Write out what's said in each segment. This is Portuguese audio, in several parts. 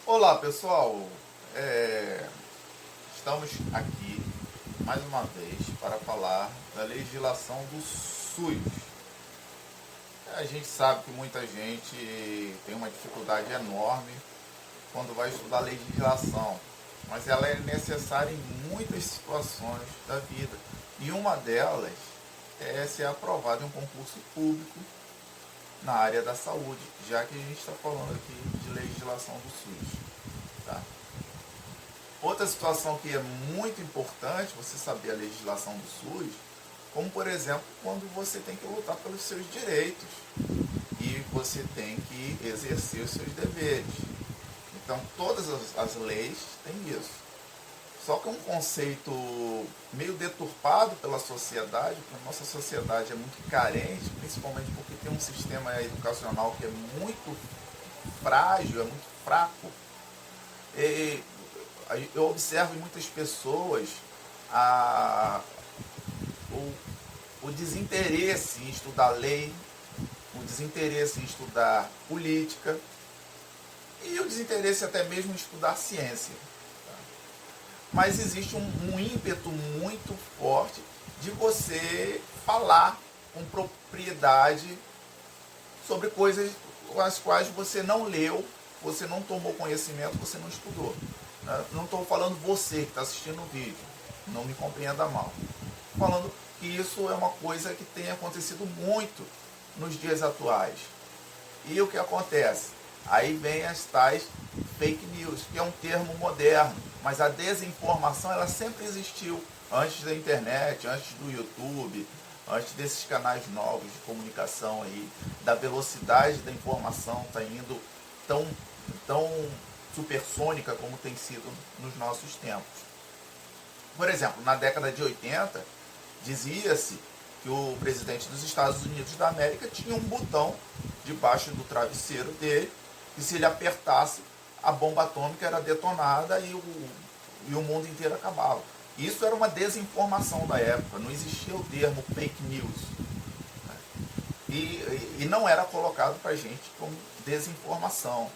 Olá pessoal, É, estamos aqui mais uma vez para falar da legislação do SUS. A gente sabe que muita gente tem uma dificuldade enorme quando vai estudar legislação, mas ela é necessária em muitas situações da vida. E uma delas é ser aprovada em um concurso público na área da saúde, já que a gente está falando aqui de legislação do SUS. Tá? Outra situação que é muito importante você saber a legislação do SUS, como por exemplo, quando você tem que lutar pelos seus direitos e você tem que exercer os seus deveres. Então, todas as leis têm isso. Só que é um conceito meio deturpado pela sociedade, porque a nossa sociedade é muito carente, principalmente porque tem um sistema educacional que é muito frágil, é muito fraco. E eu observo em muitas pessoas a, o desinteresse em estudar lei, o desinteresse em estudar política e o desinteresse até mesmo em estudar ciência. Mas existe um ímpeto muito forte de você falar com propriedade sobre coisas com as quais você não leu, você não tomou conhecimento, você não estudou. Não estou falando você que está assistindo o vídeo, não me compreenda mal. Estou falando que isso é uma coisa que tem acontecido muito nos dias atuais. E o que acontece? Aí vem as tais fake news, que é um termo moderno, mas a desinformação ela sempre existiu antes da internet, antes do YouTube, antes desses canais novos de comunicação aí, da velocidade da informação está indo tão supersônica como tem sido nos nossos tempos. Por exemplo, na década de 80, dizia-se que o presidente dos Estados Unidos da América tinha um botão debaixo do travesseiro dele, que se ele apertasse, a bomba atômica era detonada e o mundo inteiro acabava. Isso era uma desinformação da época, não existia o termo fake news. E não era colocado para a gente como desinformação.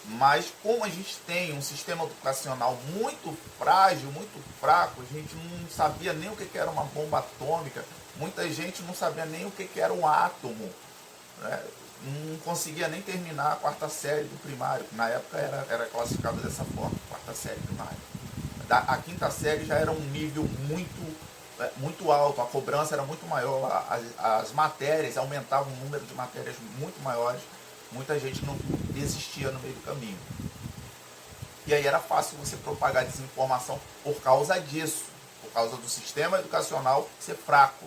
Mas como a gente tem um sistema educacional muito frágil, muito fraco, a gente não sabia nem o que era uma bomba atômica, muita gente não sabia nem o que era um átomo, né? Não conseguia nem terminar a quarta série do primário, que na época era classificado dessa forma, quarta série primária. A quinta série já era um nível muito alto, a cobrança era muito maior, as matérias aumentavam o número de matérias muito maiores, muita gente não desistia no meio do caminho. E aí era fácil você propagar desinformação por causa disso, por causa do sistema educacional ser fraco.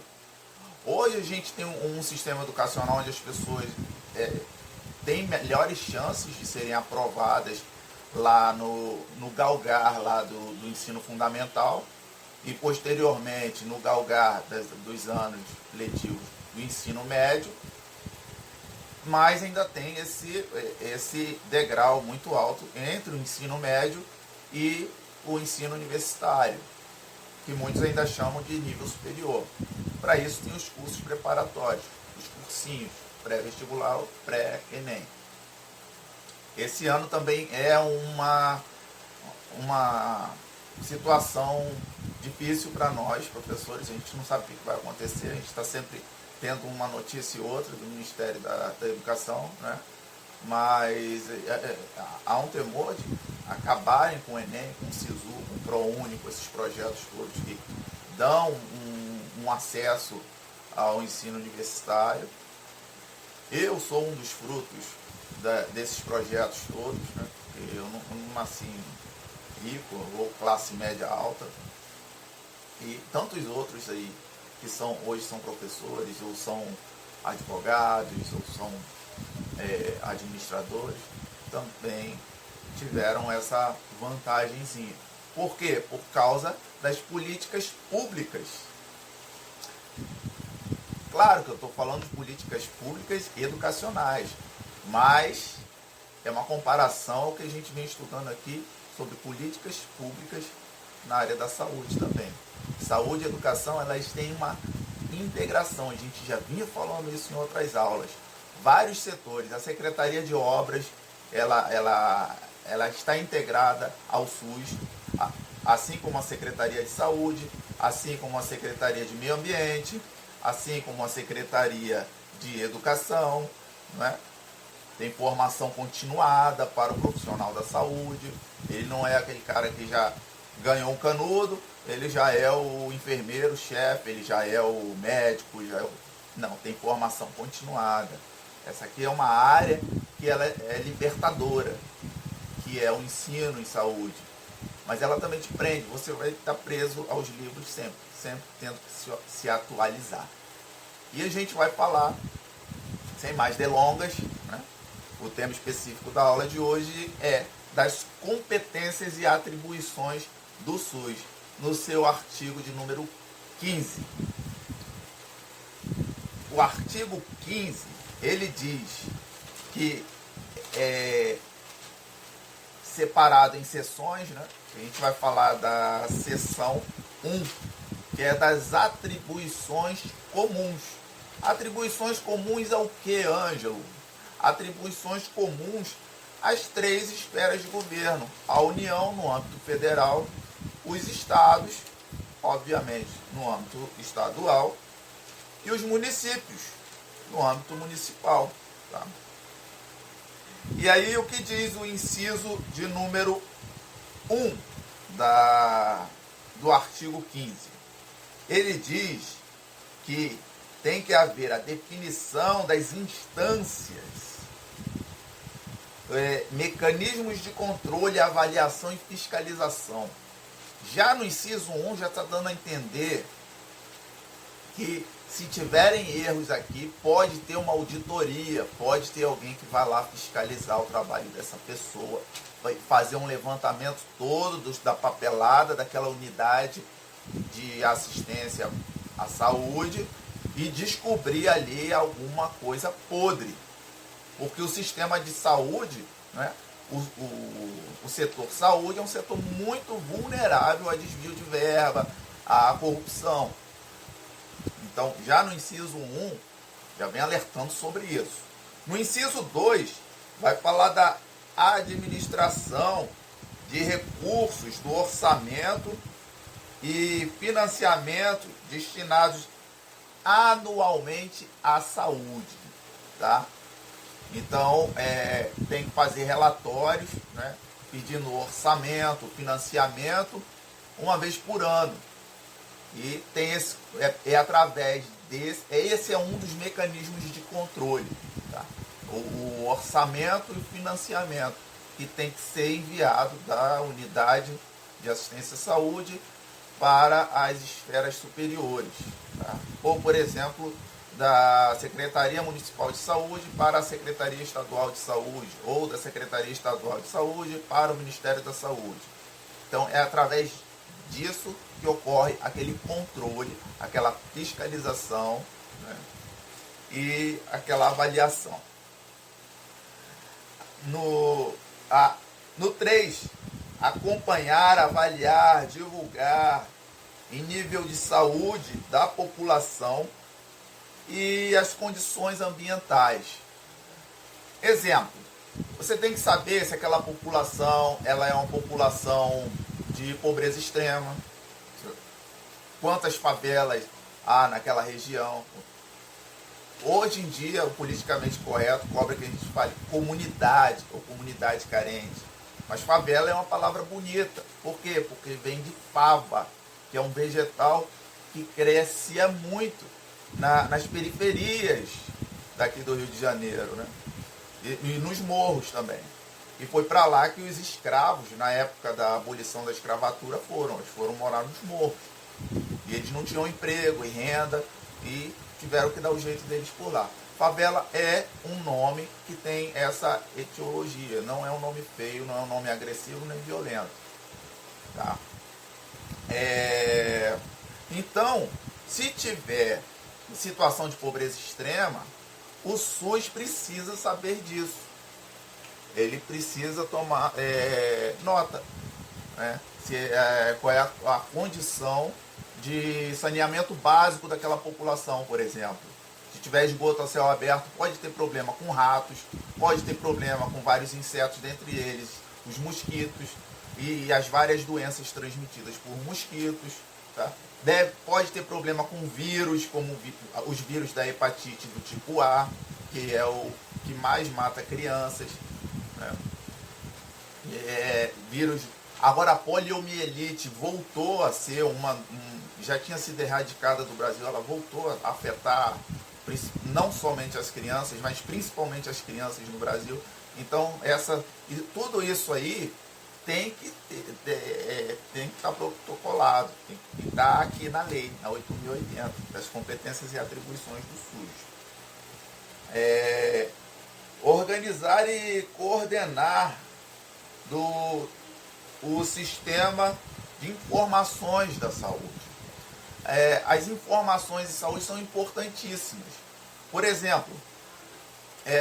Hoje a gente tem um sistema educacional onde as pessoas têm melhores chances de serem aprovadas lá no galgar lá do ensino fundamental e posteriormente no galgar dos anos letivos do ensino médio, mas ainda tem esse degrau muito alto entre o ensino médio e o ensino universitário, que muitos ainda chamam de nível superior. Para isso tem os cursos preparatórios, os cursinhos, pré-vestibular, pré-ENEM. Esse ano também é uma situação difícil para nós, professores, a gente não sabe o que vai acontecer, a gente está sempre tendo uma notícia e outra do Ministério da Educação, né? Mas há um temor de acabarem com o Enem, com o SISU, com o ProUni, com esses projetos todos que dão um acesso ao ensino universitário. Eu sou um dos frutos desses projetos todos, né? Porque eu não nasci rico ou classe média alta, e tantos outros aí que hoje são professores, ou são advogados, ou são administradores, também tiveram essa vantagenzinha. Por quê? Por causa das políticas públicas. Claro que eu estou falando de políticas públicas educacionais, mas é uma comparação ao que a gente vem estudando aqui sobre políticas públicas na área da saúde também. Saúde e educação, elas têm uma integração, a gente já vinha falando isso em outras aulas. Vários setores, a Secretaria de Obras, ela ela está integrada ao SUS, assim como a Secretaria de Saúde, assim como a Secretaria de Meio Ambiente, assim como a Secretaria de Educação, né? Tem formação continuada para o profissional da saúde. Ele não é aquele cara que já ganhou um canudo, ele já é o enfermeiro, chefe, ele já é o médico, já é o... Não, tem formação continuada. Essa aqui é uma área que ela é libertadora, que é o ensino em saúde. Mas ela também te prende, você vai estar preso aos livros sempre, sempre tendo que se atualizar. E a gente vai falar, sem mais delongas, né? O tema específico da aula de hoje é das competências e atribuições do SUS, no seu artigo de número 15. O artigo 15, ele diz que é separado em seções, né? A gente vai falar da seção 1, que é das atribuições comuns. Atribuições comuns ao que, Ângelo? Atribuições comuns às 3 esferas de governo. A União, no âmbito federal, os estados, obviamente, no âmbito estadual, e os municípios, no âmbito municipal. Tá? E aí o que diz o inciso de número 1 do artigo 15? Ele diz que tem que haver a definição das instâncias, mecanismos de controle, avaliação e fiscalização. Já no inciso 1 já está dando a entender que se tiverem erros aqui, pode ter uma auditoria, pode ter alguém que vai lá fiscalizar o trabalho dessa pessoa, vai fazer um levantamento todo da papelada daquela unidade de assistência à saúde e descobrir ali alguma coisa podre. Porque o sistema de saúde, né, o setor saúde é um setor muito vulnerável a desvio de verba, à corrupção. Então, já no inciso 1, já vem alertando sobre isso. No inciso 2, vai falar da administração de recursos do orçamento e financiamento destinados anualmente à saúde, tá? Então, tem que fazer relatórios, né, pedindo orçamento, financiamento, uma vez por ano. E tem através desse, esse é um dos mecanismos de controle, tá? O orçamento e o financiamento, que tem que ser enviado da unidade de assistência à saúde para as esferas superiores, tá? Ou, por exemplo, da Secretaria Municipal de Saúde para a Secretaria Estadual de Saúde, ou da Secretaria Estadual de Saúde para o Ministério da Saúde. Então, é através disso que ocorre aquele controle, aquela fiscalização, né, e aquela avaliação. No 3, acompanhar, avaliar, divulgar em nível de saúde da população e as condições ambientais. Exemplo, você tem que saber se aquela população ela é uma população de pobreza extrema, quantas favelas há naquela região. Hoje em dia, o politicamente correto cobra que a gente fale comunidade ou comunidade carente. Mas favela é uma palavra bonita. Por quê? Porque vem de fava, que é um vegetal que crescia muito nas periferias daqui do Rio de Janeiro, né? E nos morros também. E foi para lá que os escravos, na época da abolição da escravatura, eles foram morar nos morros. E eles não tinham emprego e renda e tiveram que dar o jeito deles por lá. Favela é um nome que tem essa etiologia. Não é um nome feio, não é um nome agressivo nem violento. Tá? Então, se tiver situação de pobreza extrema, o SUS precisa saber disso. Ele precisa tomar nota, né? Qual é a condição de saneamento básico daquela população, por exemplo. Se tiver esgoto a céu aberto, pode ter problema com ratos, pode ter problema com vários insetos, dentre eles os mosquitos e as várias doenças transmitidas por mosquitos. Tá? Pode ter problema com vírus, como os vírus da hepatite do tipo A, que é o que mais mata crianças. Né? Vírus. Agora a poliomielite voltou a ser já tinha sido erradicada do Brasil, ela voltou a afetar não somente as crianças, mas principalmente as crianças no Brasil. Então tudo isso aí tem que estar protocolado, tem que estar aqui na lei, na 8.080, das competências e atribuições do SUS. Organizar e coordenar o sistema de informações da saúde. As informações de saúde são importantíssimas. Por exemplo,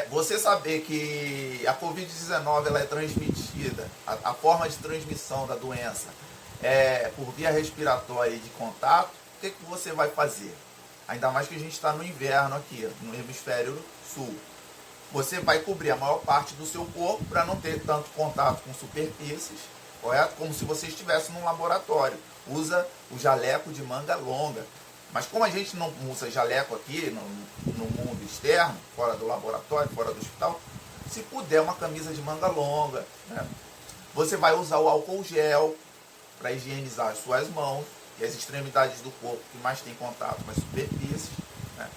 você saber que a Covid-19 ela é transmitida, a forma de transmissão da doença é por via respiratória e de contato, o que você vai fazer? Ainda mais que a gente está no inverno aqui, no hemisfério sul. Você vai cobrir a maior parte do seu corpo para não ter tanto contato com superfícies, correto? Como se você estivesse num laboratório. Usa o jaleco de manga longa. Mas como a gente não usa jaleco aqui no mundo externo, fora do laboratório, fora do hospital, se puder uma camisa de manga longa, né? Você vai usar o álcool gel para higienizar as suas mãos e as extremidades do corpo que mais tem contato com as superfícies, né?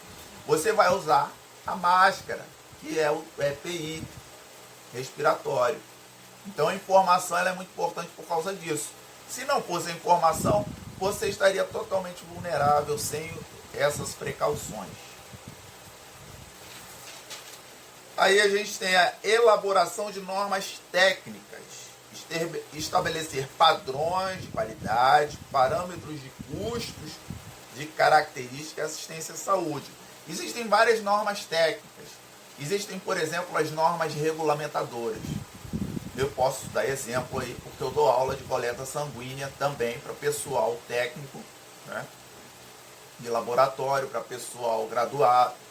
Você vai usar a máscara, que é o EPI, respiratório. Então a informação ela é muito importante por causa disso. Se não fosse a informação, você estaria totalmente vulnerável sem essas precauções. Aí a gente tem a elaboração de normas técnicas, estabelecer padrões de qualidade, parâmetros de custos, de características e assistência à saúde. Existem várias normas técnicas. Existem, por exemplo, as normas regulamentadoras. Eu posso dar exemplo aí, porque eu dou aula de coleta sanguínea também para pessoal técnico, né, de laboratório, para pessoal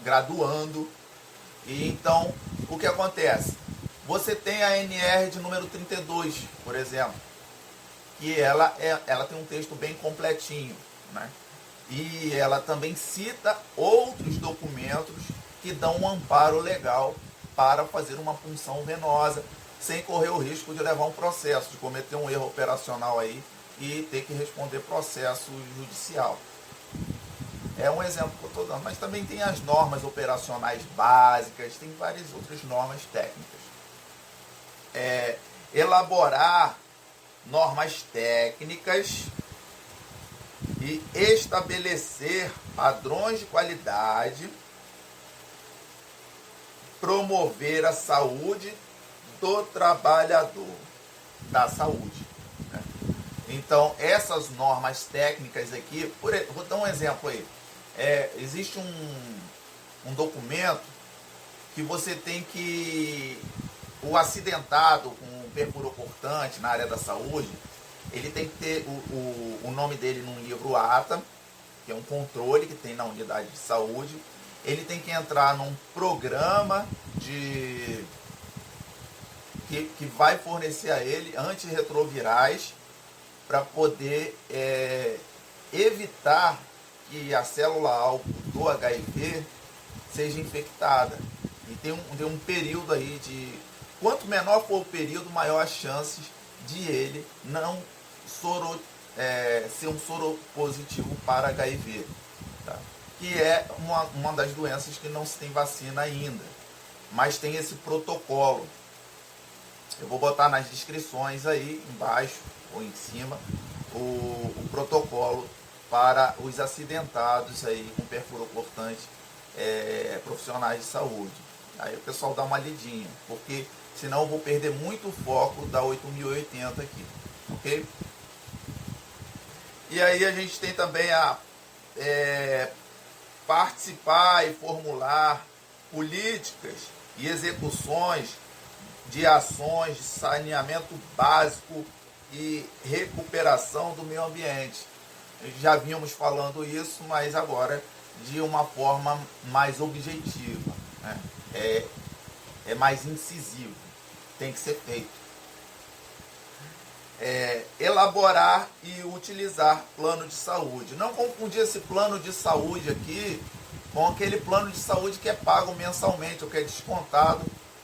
graduando. E então, o que acontece? Você tem a NR de número 32, por exemplo, que ela tem um texto bem completinho, né? E ela também cita outros documentos que dão um amparo legal para fazer uma punção venosa, sem correr o risco de levar um processo, de cometer um erro operacional aí e ter que responder processo judicial. É um exemplo que eu estou dando, mas também tem as normas operacionais básicas, tem várias outras normas técnicas. Elaborar normas técnicas e estabelecer padrões de qualidade, promover a saúde do trabalhador, da saúde. Né? Então, essas normas técnicas aqui, vou dar um exemplo aí. Existe um documento que você tem que... O acidentado com perfuro cortante na área da saúde, ele tem que ter o nome dele num livro ATA, que é um controle que tem na unidade de saúde. Ele tem que entrar num programa que vai fornecer a ele antirretrovirais para poder evitar que a célula-alvo do HIV seja infectada. E tem um período aí de... Quanto menor for o período, maior as chances de ele não ser um soro positivo para HIV. Tá? Que é uma das doenças que não se tem vacina ainda. Mas tem esse protocolo. Eu vou botar nas descrições aí, embaixo ou em cima, o protocolo para os acidentados aí com perfuro cortante, profissionais de saúde. Aí o pessoal dá uma lidinha, porque senão eu vou perder muito o foco da 8.080 aqui, ok? E aí a gente tem também a participar e formular políticas e execuções de ações de saneamento básico e recuperação do meio ambiente. Já vínhamos falando isso, mas agora de uma forma mais objetiva, né? É mais incisivo, tem que ser feito. elaborar e utilizar plano de saúde. Não confundir esse plano de saúde aqui com aquele plano de saúde que é pago mensalmente, ou que é descontado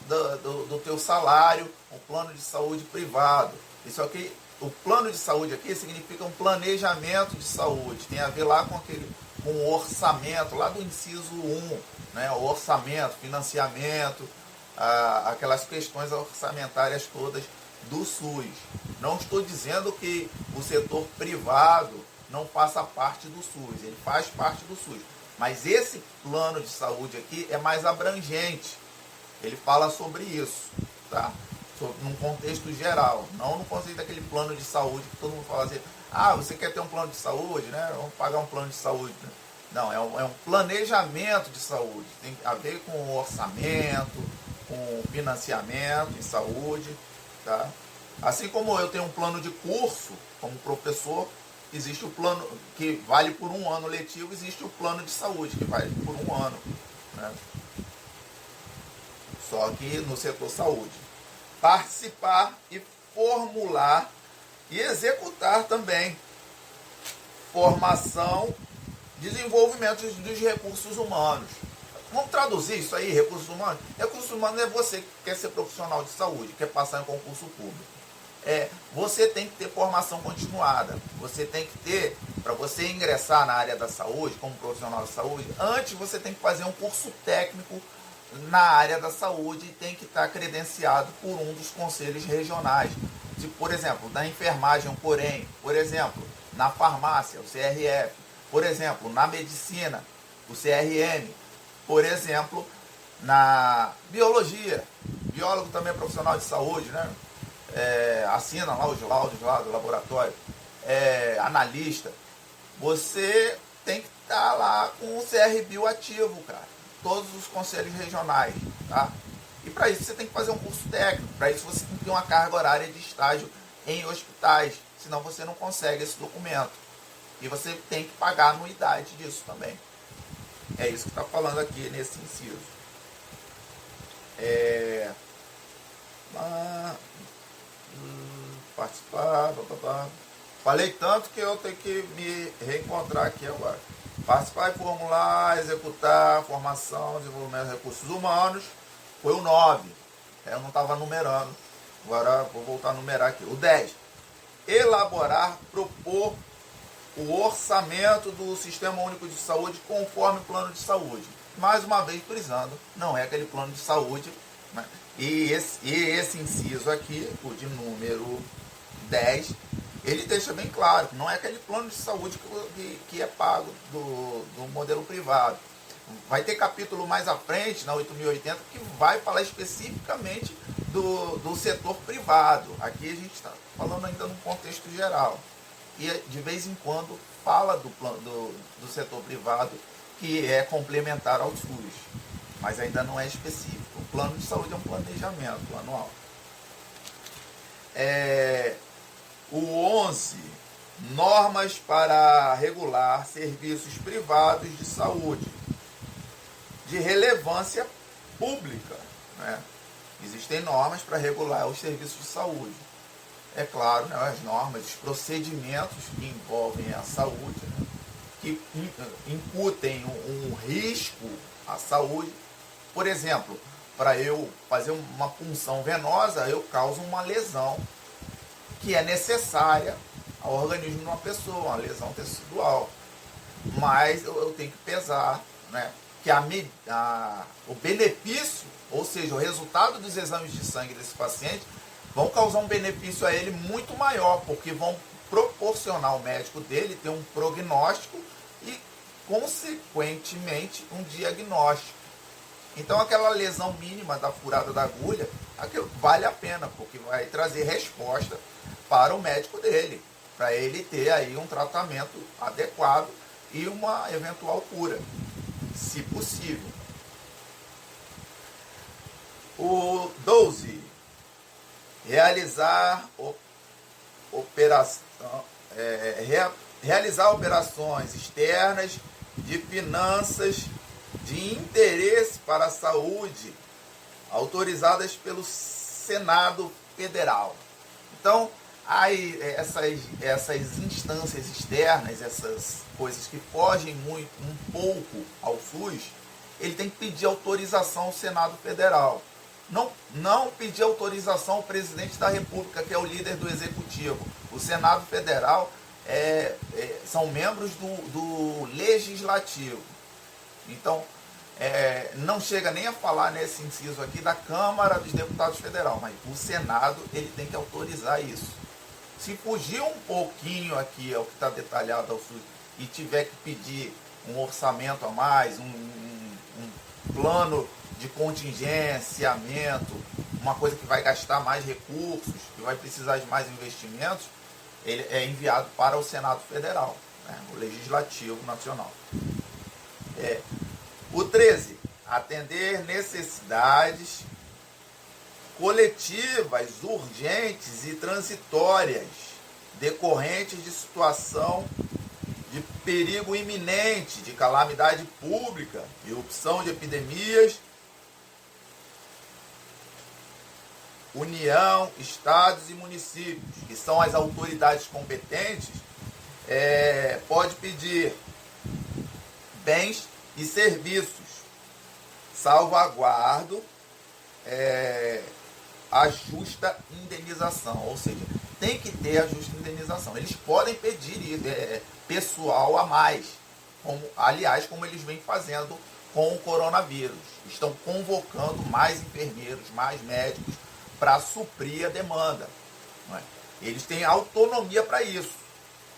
do teu salário, um plano de saúde privado. Isso aqui, o plano de saúde aqui significa um planejamento de saúde, tem a ver lá com o orçamento, lá do inciso 1, né? O orçamento, financiamento, aquelas questões orçamentárias todas do SUS. Não estou dizendo que o setor privado não faça parte do SUS, ele faz parte do SUS. Mas esse plano de saúde aqui é mais abrangente. Ele fala sobre isso, tá? Num contexto geral, não no conceito daquele plano de saúde que todo mundo fala assim, você quer ter um plano de saúde, né? Vamos pagar um plano de saúde. Não, é um planejamento de saúde. Tem a ver com orçamento, com financiamento em saúde, tá? Assim como eu tenho um plano de curso, como professor, existe o plano que vale por um ano letivo, existe o plano de saúde que vale por um ano, né? Só que no setor saúde. Participar e formular e executar também formação, desenvolvimento dos recursos humanos. Vamos traduzir isso aí, recursos humanos? Recursos humanos é você que quer ser profissional de saúde, quer passar em concurso público. Você tem que ter formação continuada. Você tem que ter, para você ingressar na área da saúde, como profissional de saúde, antes você tem que fazer um curso técnico na área da saúde e tem que estar credenciado por um dos conselhos regionais. Tipo, por exemplo, na enfermagem, o COREM, por exemplo, na farmácia, o CRF, por exemplo, na medicina, o CRM, por exemplo, na biologia, biólogo também é profissional de saúde, né? Assina lá os laudos lá do laboratório, analista. Você tem que estar lá com o CRBio ativo, cara. Todos os conselhos regionais, tá? E para isso você tem que fazer um curso técnico. Para isso você tem que ter uma carga horária de estágio em hospitais, senão você não consegue esse documento. E você tem que pagar a anuidade disso também. É isso que está falando aqui nesse inciso. Participar, falei tanto que eu tenho que me reencontrar aqui agora. Participar e formular, executar, formação, desenvolvimento de recursos humanos, foi o 9. Eu não estava numerando, agora vou voltar a numerar aqui. O 10. Elaborar, propor o orçamento do Sistema Único de Saúde conforme o plano de saúde. Mais uma vez frisando, não é aquele plano de saúde, né? E esse inciso aqui, o de número 10, ele deixa bem claro que não é aquele plano de saúde que é pago do modelo privado. Vai ter capítulo mais à frente, na 8080, que vai falar especificamente do setor privado. Aqui a gente está falando ainda no contexto geral. E de vez em quando fala do setor privado, que é complementar ao SUS, mas ainda não é específico. O plano de saúde é um planejamento anual. O 11, normas para regular serviços privados de saúde de relevância pública, né? Existem normas para regular os serviços de saúde. É claro, né, as normas, os procedimentos que envolvem a saúde, né, que incutem um risco à saúde. Por exemplo, para eu fazer uma punção venosa, eu causo uma lesão que é necessária ao organismo de uma pessoa, uma lesão tecidual. Mas eu tenho que pesar, né, que o benefício, ou seja, o resultado dos exames de sangue desse paciente, vão causar um benefício a ele muito maior, porque vão proporcionar ao médico dele ter um prognóstico e, consequentemente, um diagnóstico. Então, aquela lesão mínima da furada da agulha, aquilo vale a pena, porque vai trazer resposta para o médico dele, para ele ter aí um tratamento adequado e uma eventual cura, se possível. O 12. Realizar operações externas de finanças de interesse para a saúde, autorizadas pelo Senado Federal. Então, Aí, essas instâncias externas, essas coisas que fogem muito, um pouco ao SUS, ele tem que pedir autorização ao Senado Federal. Não pedir autorização ao presidente da República, que é o líder do Executivo. O Senado Federal são membros do Legislativo. Então, não chega nem a falar nesse inciso aqui da Câmara dos Deputados Federal, mas o Senado ele tem que autorizar isso. Se fugir um pouquinho aqui ao que está detalhado ao SUS e tiver que pedir um orçamento a mais, um plano de contingenciamento, uma coisa que vai gastar mais recursos, que vai precisar de mais investimentos, ele é enviado para o Senado Federal, né, o Legislativo Nacional. O 13, atender necessidades coletivas, urgentes e transitórias, decorrentes de situação de perigo iminente, de calamidade pública, erupção de epidemias, União, Estados e municípios, que são as autoridades competentes, pode pedir bens e serviços, salvaguardo, a justa indenização, ou seja, tem que ter a justa indenização. Eles podem pedir pessoal a mais, como eles vêm fazendo com o coronavírus. Estão convocando mais enfermeiros, mais médicos para suprir a demanda. Não é? Eles têm autonomia para isso.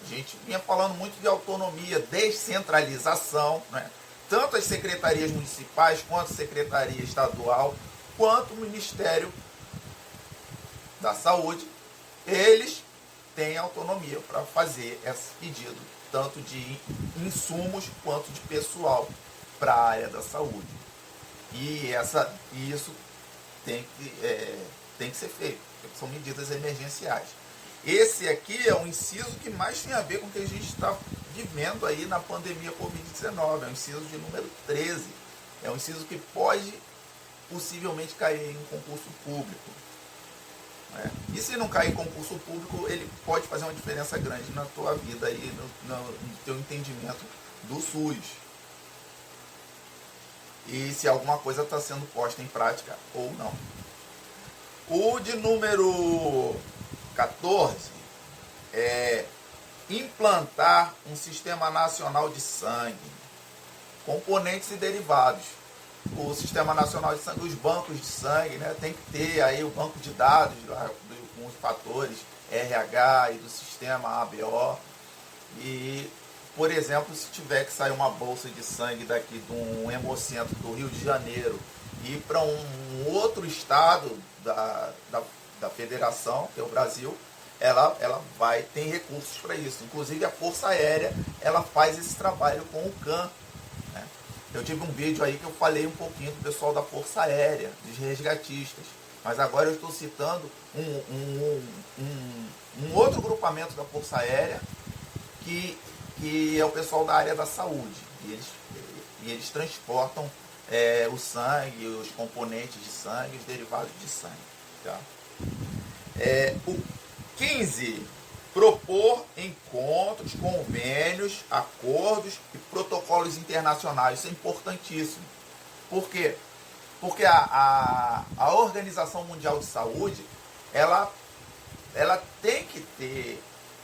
A gente vinha falando muito de autonomia, descentralização, né? Tanto as secretarias municipais, quanto a secretaria estadual, quanto o Ministério da Saúde, eles têm autonomia para fazer esse pedido, tanto de insumos quanto de pessoal para a área da saúde. E isso tem que ser feito, porque são medidas emergenciais. Esse aqui é um inciso que mais tem a ver com o que a gente está vivendo aí na pandemia Covid-19, é o inciso de número 13, é um inciso que pode possivelmente cair em um concurso público. E se não cair em concurso público, ele pode fazer uma diferença grande na tua vida e no teu entendimento do SUS. E se alguma coisa está sendo posta em prática ou não. O de número 14 é implantar um sistema nacional de sangue, componentes e derivados. O Sistema Nacional de Sangue, os bancos de sangue, né, tem que ter aí o banco de dados lá, com os fatores RH e do sistema ABO. E, por exemplo, se tiver que sair uma bolsa de sangue daqui de um hemocentro do Rio de Janeiro e ir para um outro estado da federação, que é o Brasil, ela tem recursos para isso. Inclusive a Força Aérea ela faz esse trabalho com o CAN. Eu tive um vídeo aí que eu falei um pouquinho do pessoal da Força Aérea, dos resgatistas. Mas agora eu estou citando um outro grupamento da Força Aérea, que é o pessoal da área da saúde. E eles transportam o sangue, os componentes de sangue, os derivados de sangue. Tá? O 15. Propor encontros, convênios, acordos e protocolos internacionais. Isso é importantíssimo. Por quê? Porque a Organização Mundial de Saúde, ela tem que ter,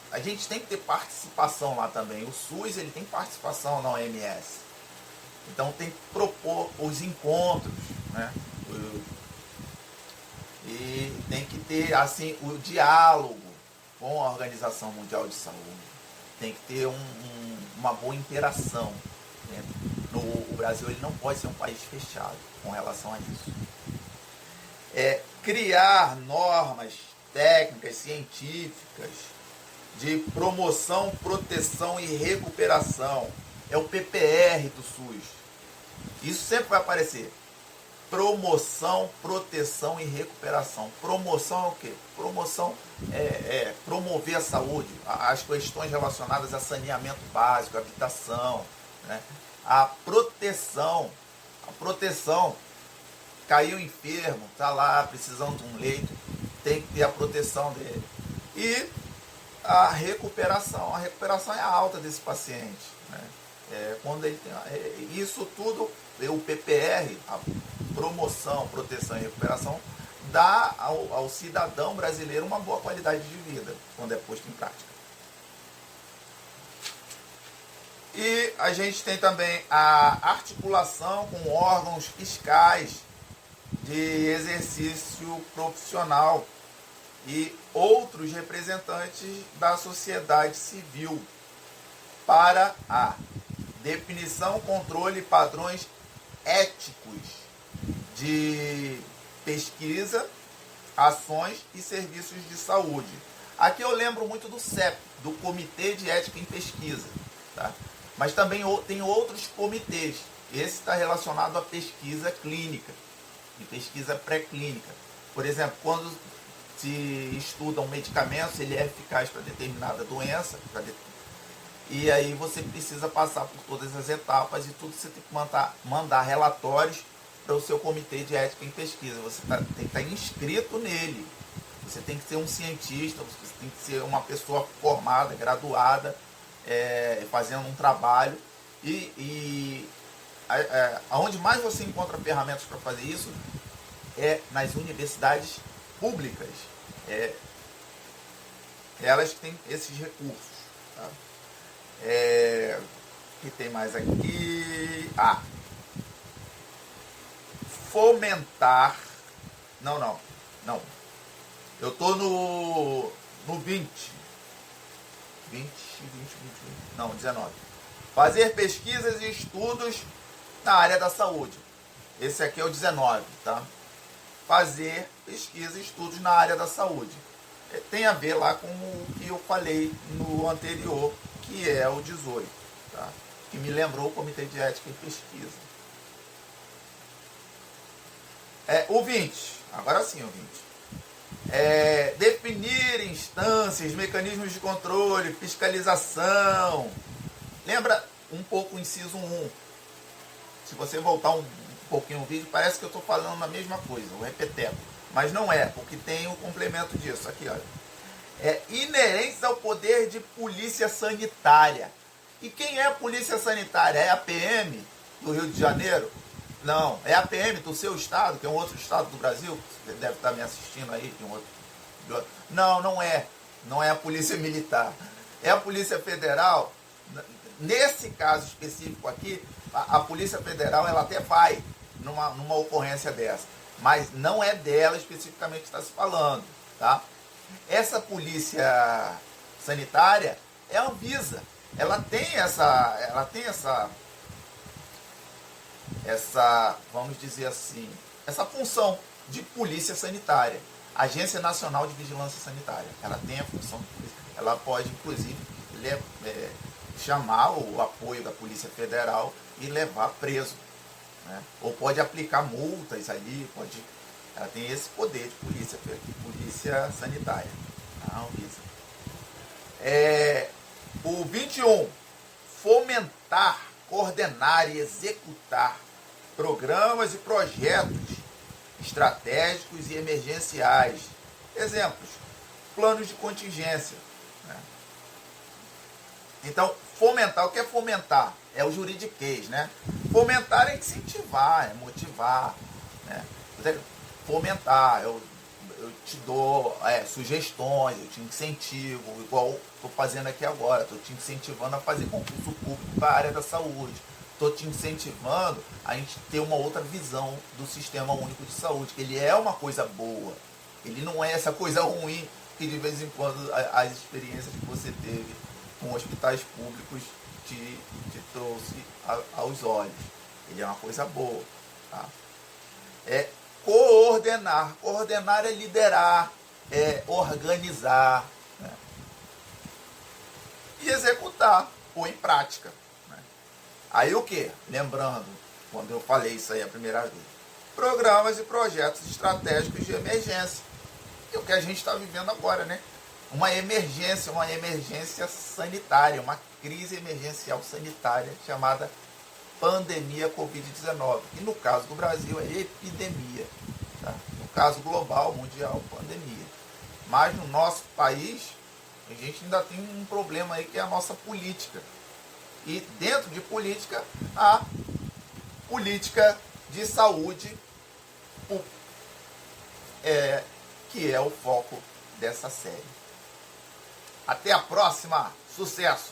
a gente tem que ter participação lá também. O SUS ele tem participação na OMS. Então tem que propor os encontros, né? E tem que ter assim, o diálogo com a Organização Mundial de Saúde. Tem que ter uma boa interação. Né? O Brasil ele não pode ser um país fechado com relação a isso. Criar normas técnicas, científicas, de promoção, proteção e recuperação. É o PPR do SUS. Isso sempre vai aparecer. Promoção, proteção e recuperação. Promoção é o quê? Promoção é promover a saúde, as questões relacionadas a saneamento básico, habitação, né? A proteção, caiu enfermo, está lá precisando de um leito, tem que ter a proteção dele. E a recuperação é a alta desse paciente, né? Quando ele tem isso tudo, o PPR, a promoção, proteção e recuperação, dá ao cidadão brasileiro uma boa qualidade de vida quando é posto em prática. E a gente tem também a articulação com órgãos fiscais de exercício profissional e outros representantes da sociedade civil para a definição, controle e padrões éticos de pesquisa, ações e serviços de saúde. Aqui eu lembro muito do CEP, do Comitê de Ética em Pesquisa, tá? Mas também tem outros comitês. Esse está relacionado à pesquisa clínica e pesquisa pré-clínica. Por exemplo, quando se estuda um medicamento, se ele é eficaz para determinada doença, e aí você precisa passar por todas as etapas e tudo, você tem que mandar relatórios para o seu comitê de ética em pesquisa. Você tem que estar inscrito nele. Você tem que ser um cientista, você tem que ser uma pessoa formada, graduada, fazendo um trabalho. Aonde mais você encontra ferramentas para fazer isso é nas universidades públicas. Elas têm esses recursos. Tá? O que tem mais aqui? Fomentar. Não. Eu estou no 20. 19. Fazer pesquisas e estudos na área da saúde. Esse aqui é o 19, tá? Fazer pesquisas e estudos na área da saúde. Tem a ver lá com o que eu falei no anterior, que é o 18, tá? Que me lembrou o Comitê de Ética e Pesquisa. O 20, agora sim o 20. Definir instâncias, mecanismos de controle, fiscalização. Lembra um pouco o inciso 1. Se você voltar um pouquinho o vídeo, parece que eu estou falando a mesma coisa, o repeteco. Mas não é, porque tem o complemento disso. Aqui, olha. Inerentes ao poder de polícia sanitária. E quem é a polícia sanitária? É a PM do Rio de Janeiro? Não, é a PM do seu estado, que é um outro estado do Brasil. Você deve estar me assistindo aí. Tem um outro. Não é. Não é a Polícia Militar. É a Polícia Federal. Nesse caso específico aqui, a Polícia Federal ela até vai numa ocorrência dessa. Mas não é dela especificamente que está se falando. Tá? Essa Polícia Sanitária é a Anvisa. Ela tem essa, vamos dizer assim, essa função de polícia sanitária. Agência Nacional de Vigilância Sanitária. Ela tem a função de polícia. Ela pode, inclusive, chamar o apoio da Polícia Federal e levar preso. Né? Ou pode aplicar multas ali, ela tem esse poder de polícia sanitária. A Anvisa. O 21. Fomentar, coordenar e executar programas e projetos estratégicos e emergenciais. Exemplos, planos de contingência. Né? Então, fomentar, o que é fomentar? É o juridiquês, né? Fomentar é incentivar, é motivar. Né? Fomentar, eu te dou sugestões, eu te incentivo, igual estou fazendo aqui agora, estou te incentivando a fazer concurso público para a área da saúde. Estou te incentivando a gente ter uma outra visão do Sistema Único de Saúde, que ele é uma coisa boa, ele não é essa coisa ruim que de vez em quando as experiências que você teve com hospitais públicos te trouxe aos olhos. Ele é uma coisa boa. Tá? Coordenar. Coordenar é liderar, é organizar, né? E executar, pôr em prática. Né? Aí o que? Lembrando, quando eu falei isso aí a primeira vez, programas e projetos estratégicos de emergência. E o que a gente está vivendo agora, né? Uma emergência sanitária, uma crise emergencial sanitária chamada pandemia Covid-19, que no caso do Brasil é epidemia, tá? No caso global, mundial, pandemia. Mas no nosso país, a gente ainda tem um problema aí que é a nossa política. E dentro de política, a política de saúde, que é o foco dessa série. Até a próxima! Sucesso!